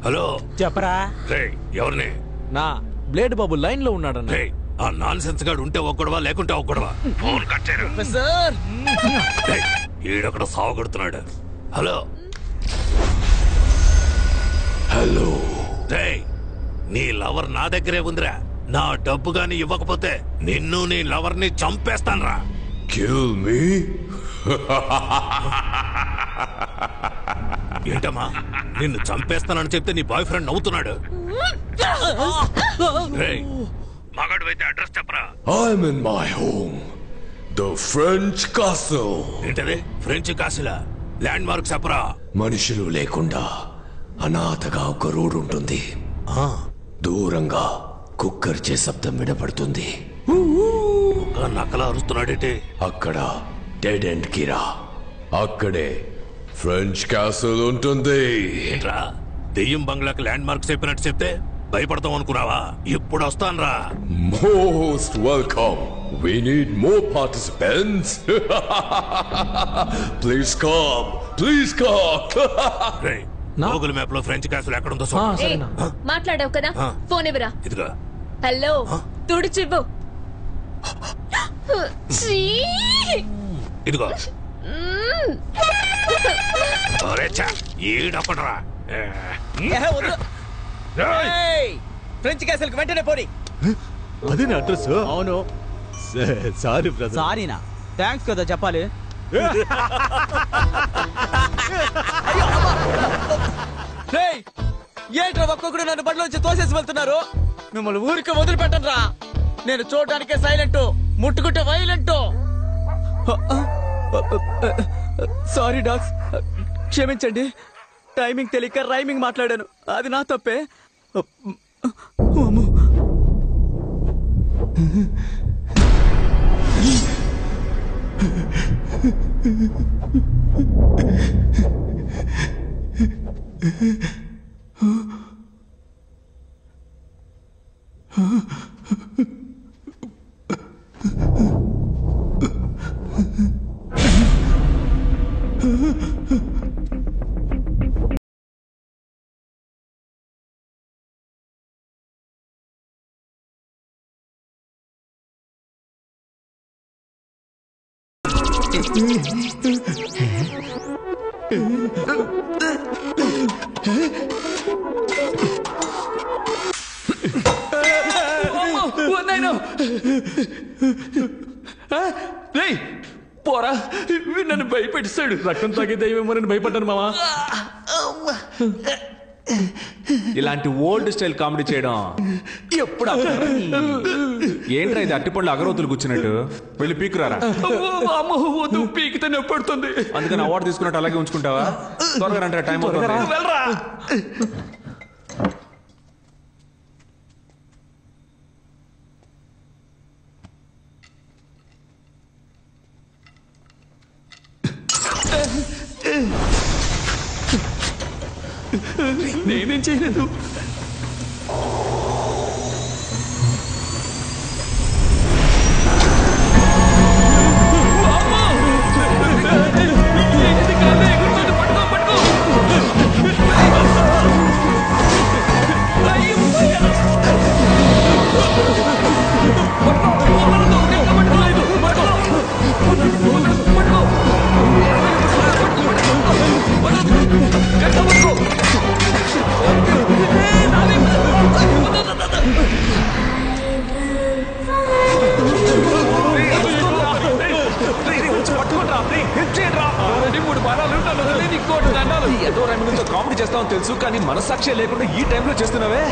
Hello చెప్పరా ఎవరిని? నా బ్లేడ్ బాబు లైన్ లో ఉన్నాడన్న. ఆ నాన్ సెన్స్ గాడు ఉంటే ఒక్కడవా లేకుంటే ఒక్కడవా? ఫోన్ కట్ చేయరు. ఈడొకడు సావగొడుతున్నాడు. హలో హలో నీ లవర్ నా దగ్గరే ఉందిరా. నా డబ్బు గాని ఇవ్వకపోతే నిన్ను నీ లవర్ ని చంపేస్తాన్రా. Kill me? ఏంటమ్మా నిన్ను చంపేస్తానని చెప్తే నీ బాయ్ ఫ్రెండ్ నవ్వుతున్నాడు. మగాడు అయితే అడ్రస్ చెప్పరా. I'm in my home, the French castle. ఏంటది ఫ్రెంచ్ కాసిలా? ల్యాండ్ మార్క్ చెప్పరా. మనుషులు లేకుండా అనాథగా ఒక రోడ్ ఉంటుంది. దూరంగా కుక్కర్చే శబ్దం వినపడుతుంది. నక్కలా అరుస్తున్నాడేంటి? అక్కడ డెడ్ ఎండ్ కిరా. అక్కడే ఫ్రెంచ్ క్యాసిల్ ఉంటుంది. ఏంట్రా దెయ్యం బంగ్లాకి ల్యాండ్ మార్క్ చెప్పినట్టు చెప్తే భయపడతాం అనుకున్నావా? ఇప్పుడు వస్తాన్రా. Most welcome. We need more participants. Please come. Please come. Google map లో ఫ్రెంచ్ క్యాసిల్ ఎక్కడ ఉందో మాట్లాడావు కదా, ఫోన్ ఇవ్వరా. ఇదిగో. హలో తుడిచివ్వు. ఇదిగో. ఈడొకడరా. ఫ్రెంచ్ క్యాసిల్ కి వెంటనే పోనీ. అదే నా అడ్రస్. అవును. Sorry brother. సారీనా? థ్యాంక్స్ కదా చెప్పాలి. ఏంట్రా ఒక్కొక్కడు నన్ను బండిలోంచి తోసేసి వెళ్తున్నారు? మిమ్మల్ని ఊరికి వదిలిపెట్టను రా. నేను చూడటానికే సైలెంట్, ముట్టుకుంటే వైలెంట్. సారీ డాక్స్, క్షమించండి. టైమింగ్ తెలియక రైమింగ్ మాట్లాడాను, అది నా తప్పే. పోరా, నన్ను భయపెట్టిస్తాడు. రక్తం తాగే దయ్యమేమో నన్ను భయపడ్డాను మావా. ఇలాంటి ఓల్డ్ స్టైల్ కామెడీ చేయడం ఎప్పుడు? ఏంట్రా ఇది అట్టిపండ్లు అగరవతులు కూర్చున్నట్టు? వెళ్ళి పీకురారా. పీకితే నొప్పడుతుంది. అందుకని అవార్డు తీసుకున్నట్టు అలాగే ఉంచుకుంటావా? త్వరగా అంటే టైం వెళ్ళరా. నేనేం చేయలేదు. కామెడీ చేస్తామని తెలుసు, కానీ మనసాక్షి లేకుండా ఈ టైంలో చేస్తున్నావే.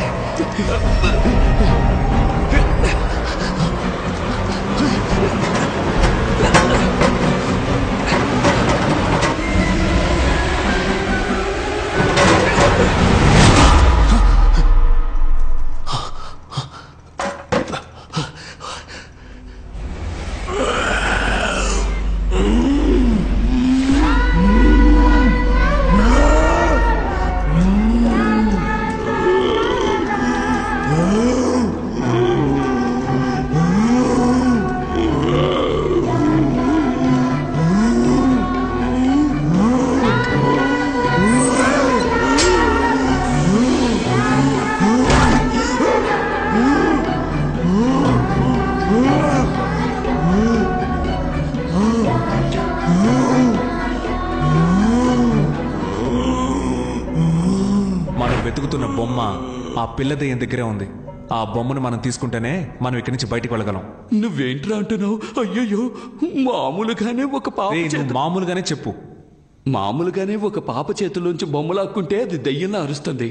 వెతుకుతున్న బొమ్మ ఆ పిల్ల దెయ్యం దగ్గరే ఉంది. ఆ బొమ్మను మనం తీసుకుంటేనే మనం ఇక్కడి నుంచి బయటికి వెళ్ళగలం. నువ్వేంట్రా అంటున్నావు? అయ్యయ్యో, మామూలుగానే ఒక పాప మామూలుగానే చెప్పు. మామూలుగానే ఒక పాప చేతుల్లోంచి బొమ్మ లాక్కుంటే అది దెయ్యంలా అరుస్తుంది.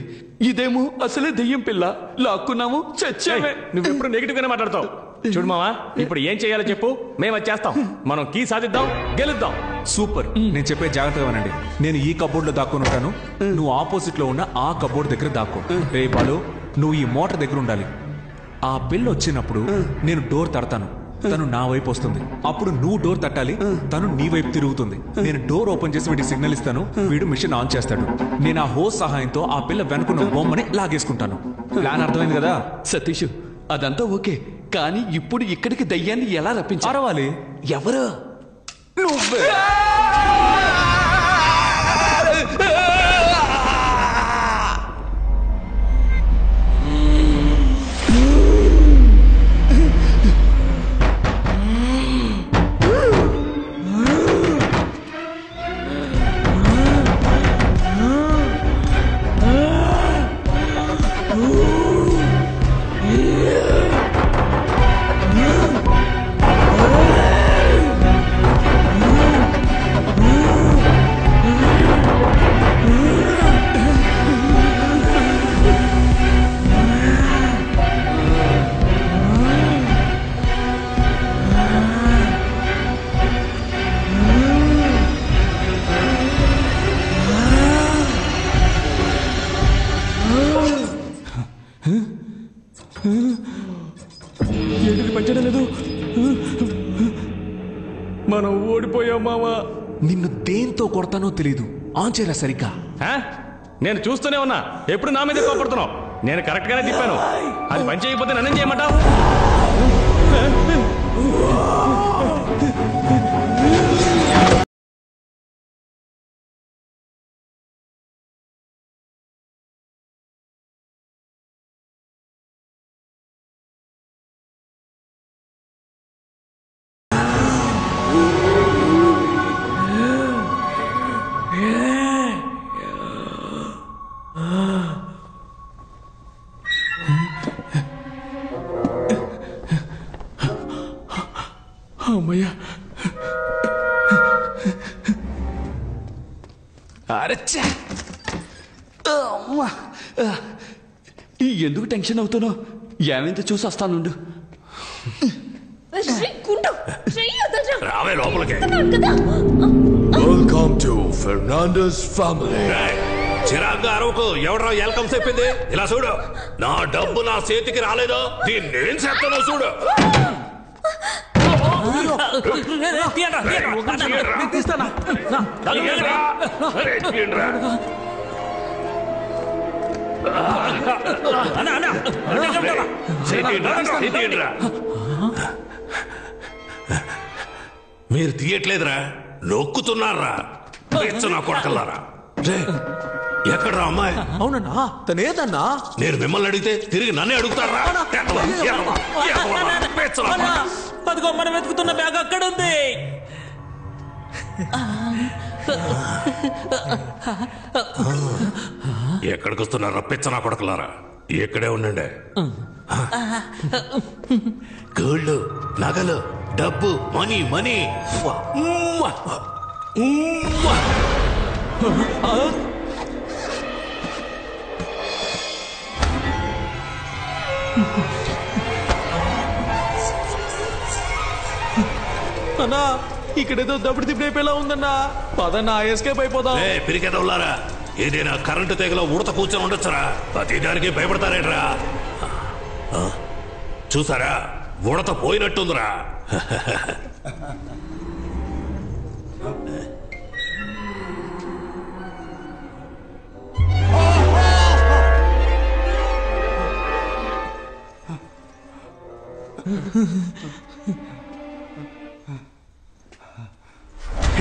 ఇదేమో అసలే దెయ్యం పిల్ల, లాక్కున్నాము చచ్చామే. నువ్వెప్పుడు నెగిటివ్ గానే మాట్లాడతావు. చూడు మావా, ఇప్పుడు ఏం చేయాలో చెప్పు, మేము వచ్చేస్తాం. మనం కీ సాధిద్దాం, గెలుద్దాం. సూపర్. నేను చెప్పే జాగ్రత్తగా వినండి. నేను ఈ కబోర్డ్ లో దాక్కుని ఉంటాను, నువ్వు ఆపోజిట్ లో ఉన్న ఆ కబోర్డ్ దగ్గర దాక్కో. రే బాలు, నువ్వు ఈ మోటార్ దగ్గర ఉండాలి. ఆ పిల్ల వచ్చినప్పుడు నేను డోర్ తడతాను, తను నా వైపు వస్తుంది. అప్పుడు నువ్వు డోర్ తట్టాలి, తను నీ వైపు తిరుగుతుంది. నేను డోర్ ఓపెన్ చేసి వీడికి సిగ్నల్ ఇస్తాను, వీడు మిషన్ ఆన్ చేస్తాడు. నేను ఆ హోస్ సహాయంతో ఆ పిల్ల వెనుకున్న బొమ్మని లాగేసుకుంటాను. ప్లాన్ అర్థమైంది కదా? సతీష్, అదంతా ఓకే, కానీ ఇప్పుడు ఇక్కడికి దయ్యాన్ని ఎలా రప్పించాలి? అరవాలి. ఎవరు? నువ్వే. ఏంటిది పచ్చడం లేదు? మనం ఓడిపోయాం మావా. నిన్ను దేంతో కొడతానో తెలీదు. ఆన్ చేయరా సరిగ్గా. నేను చూస్తూనే ఉన్నా, ఎప్పుడు నా మీద కోపడుతున్నావు. నేను కరెక్ట్ గానే తిప్పాను, అది పని చేయకపోతే నన్ను చేయమంటావు? అమ్మయ్యా. ఎందుకు టెన్షన్ అవుతానో? ఏమైందో చూసి వస్తానుండు. రావే లోపలికి. Welcome to Fernandez family. చిరాగ్గా అరవకు. ఎవడరా వెల్కమ్ చెప్పింది? ఇలా చూడు, నా డబ్బు నా చేతికి రాలేదో దీన్ని నేను చేస్తానో చూడు. మీరు తీయట్లేదురా, నొక్కుతున్నారా? నా కొడకల్లారా. ఎక్కడ్రా అమ్మాయి? అవునన్నా, తనేదన్నా? నేను మిమ్మల్ని అడిగితే తిరిగి నన్నే అడుగుతారా? అదిగో మనం వెతుకుతున్న బ్యాగ్ అక్కడ ఉంది. ఎక్కడికి వస్తున్నారా పిచ్చనా కొడకలారా? ఇక్కడే ఉండండి. గోల్డ్, నగలు, డబ్బు, మనీ మనీ. అన్నా, ఇక్కడేదో దప్పుడు తిప్పిపోయేలా ఉందన్నా. పదన్నా, ఎస్కేప్ అయిపోదాం. పిరికెదవులారా, ఏదైనా కరెంటు తెగలో ఉడత కూర్చొని ఉండొచ్చురా. ప్రతి దానికి భయపడతారేట్రా? చూసారా, ఉడత పోయినట్టుందిరా.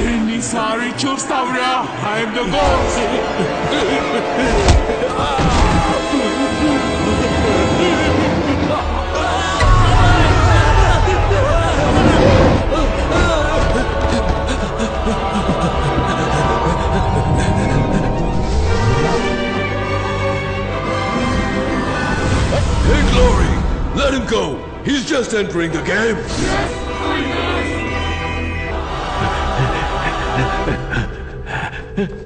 ఎన్నిసారి చూస్తావురా? I'm the ghost. He's just entering the game.